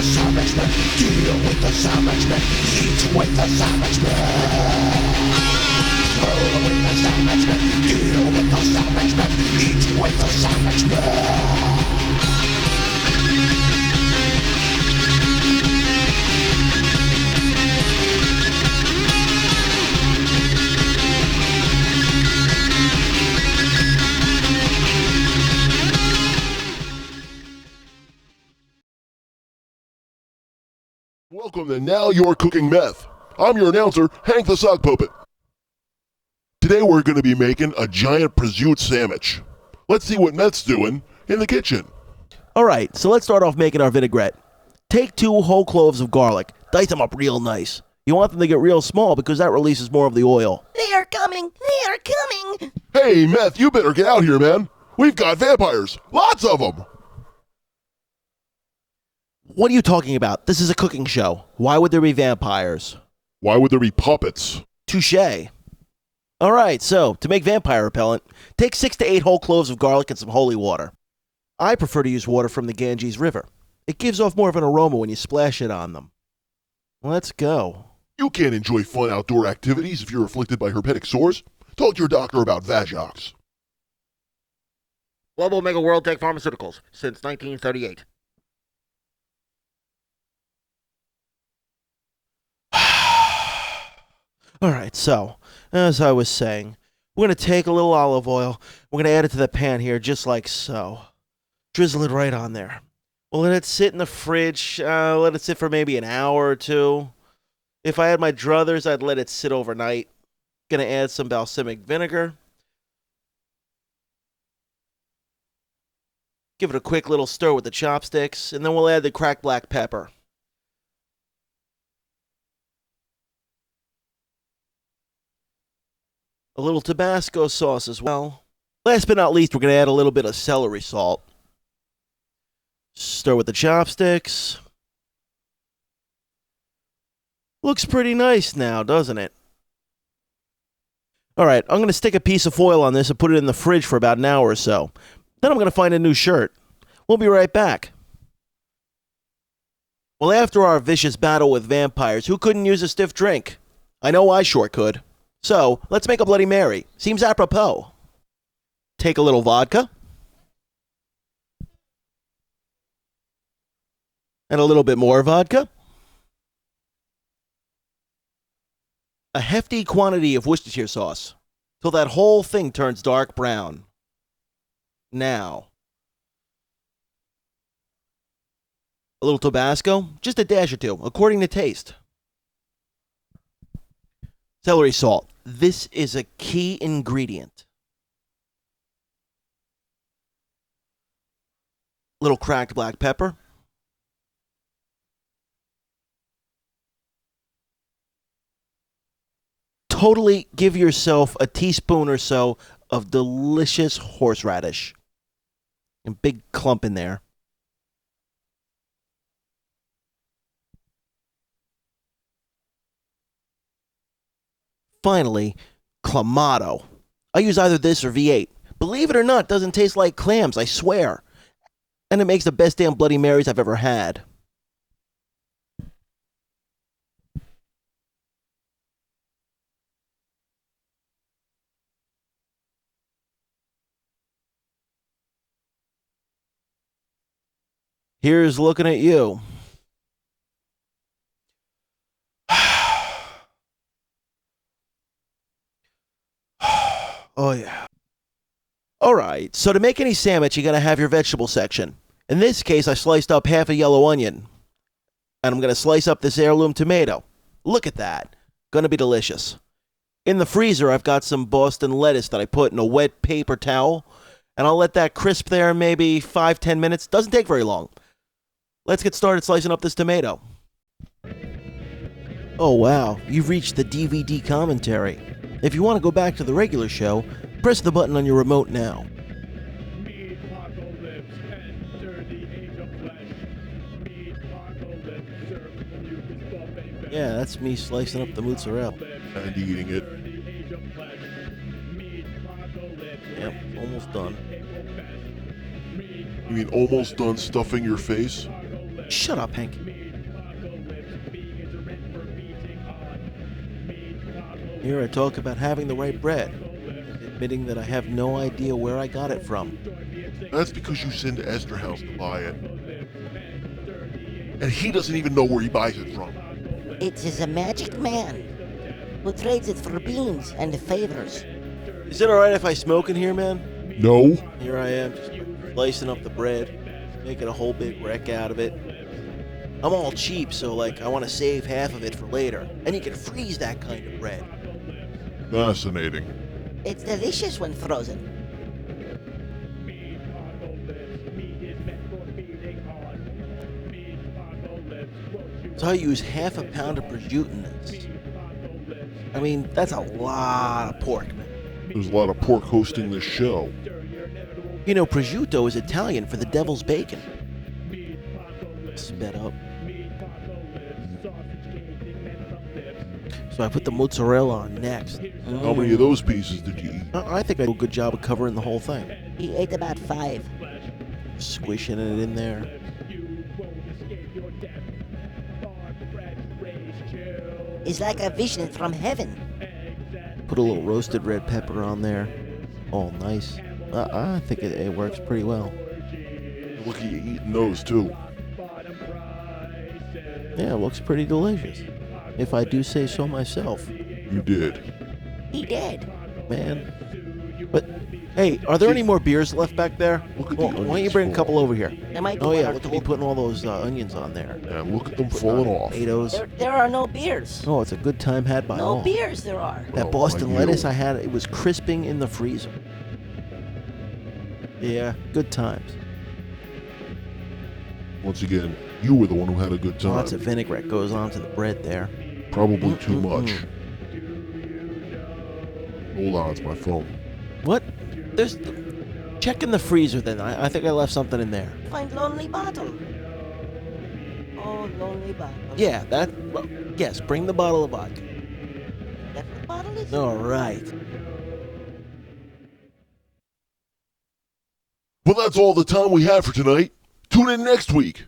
savage man. Deal with the savage man. Eat with the savage man. Roll with the savage man. Deal with the savage man. Eat with the savage man. Welcome to Now You're Cooking Meth. I'm your announcer, Hank the Sock Puppet. Today we're going to be making a giant prosciutto sandwich. Let's see what Meth's doing in the kitchen. Alright, so let's start off making our vinaigrette. Take 2 whole cloves of garlic, dice them up real nice. You want them to get real small because that releases more of the oil. They are coming! They are coming! Hey, Meth, you better get out here, man. We've got vampires. Lots of them. What are you talking about? This is a cooking show. Why would there be vampires? Why would there be puppets? Touché. Alright, so, to make vampire repellent, take 6 to 8 whole cloves of garlic and some holy water. I prefer to use water from the Ganges River. It gives off more of an aroma when you splash it on them. Let's go. You can't enjoy fun outdoor activities if you're afflicted by herpetic sores. Talk to your doctor about Vajox. Global Mega World Tech Pharmaceuticals since 1938. Alright, so, as I was saying, we're going to take a little olive oil. We're going to add it to the pan here, just like so. Drizzle it right on there. We'll let it sit in the fridge. Let it sit for maybe an hour or 2. If I had my druthers, I'd let it sit overnight. Going to add some balsamic vinegar. Give it a quick little stir with the chopsticks, and then we'll add the cracked black pepper. A little Tabasco sauce as well. Last but not least, we're going to add a little bit of celery salt. Stir with the chopsticks. Looks pretty nice now, doesn't it? Alright, I'm going to stick a piece of foil on this and put it in the fridge for about an hour or so. Then I'm going to find a new shirt. We'll be right back. Well, after our vicious battle with vampires, who couldn't use a stiff drink? I know I sure could. So, let's make a Bloody Mary. Seems apropos. Take a little vodka. And a little bit more vodka. A hefty quantity of Worcestershire sauce. Till that whole thing turns dark brown. Now. A little Tabasco. Just a dash or 2, according to taste. Celery salt. This is a key ingredient. Little cracked black pepper. Totally give yourself a teaspoon or so of delicious horseradish. A big clump in there. Finally, Clamato. I use either this or V8. Believe it or not, it doesn't taste like clams, I swear. And it makes the best damn Bloody Marys I've ever had. Here's looking at you. Oh, yeah. Alright, so to make any sandwich, you gotta have your vegetable section. In this case, I sliced up half a yellow onion. And I'm gonna slice up this heirloom tomato. Look at that. Gonna be delicious. In the freezer, I've got some Boston lettuce that I put in a wet paper towel. And I'll let that crisp there maybe 5-10 minutes. Doesn't take very long. Let's get started slicing up this tomato. Oh wow, you've reached the DVD commentary. If you want to go back to the regular show, press the button on your remote now. Yeah, that's me slicing up the mozzarella. And eating it. Yep, almost done. You mean almost done stuffing your face? Shut up, Hank. Here I talk about having the right bread, admitting that I have no idea where I got it from. That's because you send Esther House to buy it. And he doesn't even know where he buys it from. It is a magic man who trades it for beans and favors. Is it alright if I smoke in here, man? No? Here I am, just slicing up the bread, making a whole big wreck out of it. I'm all cheap, so I want to save half of it for later. And you can freeze that kind of bread. Fascinating. It's delicious when frozen. So I use half a pound of prosciutto in this. I mean, that's a lot of pork, man. There's a lot of pork hosting this show. You know, prosciutto is Italian for the devil's bacon. Sped up. So I put the mozzarella on next. How many of those pieces did you eat? I think I do a good job of covering the whole thing. He ate about 5. Squishing it in there. It's like a vision from heaven. Put a little roasted red pepper on there. Oh, nice. I think it works pretty well. Look at you eating those too. Yeah, it looks pretty delicious. If I do say so myself. You did. He did. Man. But, hey, are there any more beers left back there? Look at Well, the why don't you onions bring a fall couple off. over here? There might be Oh, one yeah, or look at two. me putting all those onions on there. And look at them falling off. Potatoes. There are no beers. Oh, it's a good time had by No all. beers there are. That Well, Boston like lettuce you. I had, it was crisping in the freezer. Yeah, good times. Once again, you were the one who had a good time. Lots of vinaigrette goes onto the bread there. Probably too much. Hold on, it's my phone. What? There's... Check in the freezer then. I think I left something in there. Find lonely bottle. Oh, lonely bottle. Yeah, that... Well, yes, bring the bottle of vodka. That's what bottle is? All right. Well, that's all the time we have for tonight. Tune in next week.